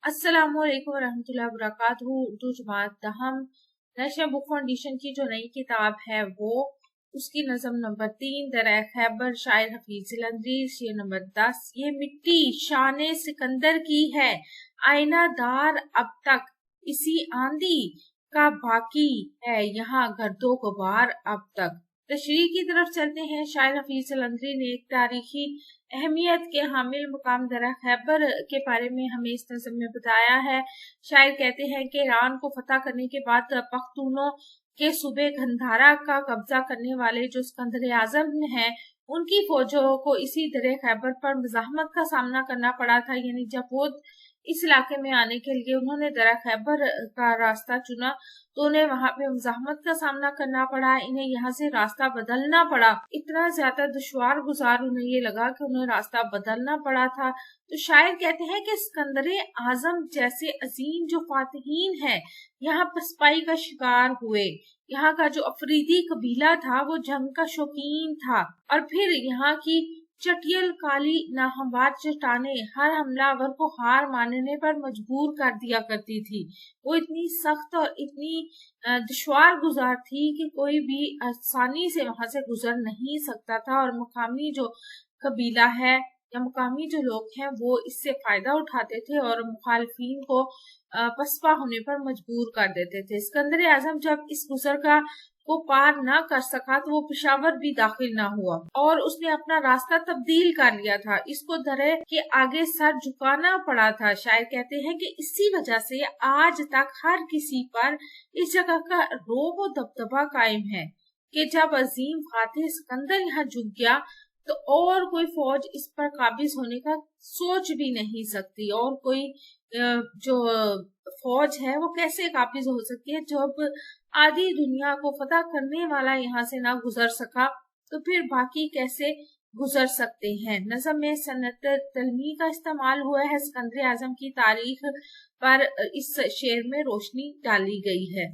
अस्सलामुअलैकुम वरहमतुल्लाहि वबरकातुहू। उर्दू जमात दहम नेशनल बुक फाउंडेशन की जो नई किताब है वो उसकी नज़म नंबर 3 दरिया खैबर शायर हफीज जलंधरी शेर नंबर 10। ये मिट्टी शान सिकंदर की है, आईना दार अब तक इसी आंधी का बाकी है, यहाँ गर्दो गुबार अब तक। तशरीह की तरफ चलते हैं। शायर हफीज जलंधरी ने एक तारीखी अहमियत के हामिल मुकाम दरिया खैबर के बारे में हमें इस नज़म में बताया है। शायर कहते हैं कि ईरान को फतह करने के बाद पख्तूनों के सूबे गंधारा का कब्जा करने वाले जो सिकंदर आजम हैं, उनकी फौजों को इसी दरिया खैबर पर मज़ाहमत का सामना करना पड़ा था। यानी जब वो इस इलाके में आने के लिए उन्होंने दरिया खैबर का रास्ता चुना तो उन्हें वहां पे मुज़ाहमत का सामना करना पड़ा, इन्हें यहाँ से रास्ता बदलना पड़ा। इतना ज्यादा दुश्वार गुजार उन्हें ये लगा कि उन्हें रास्ता बदलना पड़ा था। तो शायर कहते हैं कि सिकंदर आजम जैसे अजीम जो फातहीन है यहाँ पसपाई का शिकार हुए। यहाँ का जो अफरीदी कबीला था वो जंग का शौकीन था और फिर यहाँ की चटियल काली नाहमवार चट्टाने हर हमलावर को हार मानने पर मजबूर कर दिया करती थी। वो इतनी सख्त और इतनी दुश्वार गुजार थी कि कोई भी आसानी से वहां से गुजर नहीं सकता था और मुकामी जो कबीला है या मुकामी जो लोग हैं वो इससे फायदा उठाते थे और मुखालिफिन को पसपा होने पर मजबूर कर देते थे। सिकंदर आजम जब इस गुजर का को पार ना कर सका तो वो पेशावर भी दाखिल ना हुआ और उसने अपना रास्ता तब्दील कर लिया था। इसको दरे के आगे सर झुकाना पड़ा था। शायर कहते हैं कि इसी वजह से आज तक हर किसी पर इस जगह का रोब और दबदबा कायम है कि जब अजीम फातिह सिकंदर यहाँ झुक गया तो और कोई फौज इस पर काबिज होने का सोच भी नहीं सकती। और कोई जो फौज है वो कैसे काबिज हो सकती है जब आधी दुनिया को फतह करने वाला यहाँ से ना गुजर सका, तो फिर बाकी कैसे गुजर सकते हैं। नज़म में सनत तलमी का इस्तेमाल हुआ है। सिकंदर आजम की तारीख पर इस शेर में रोशनी डाली गई है।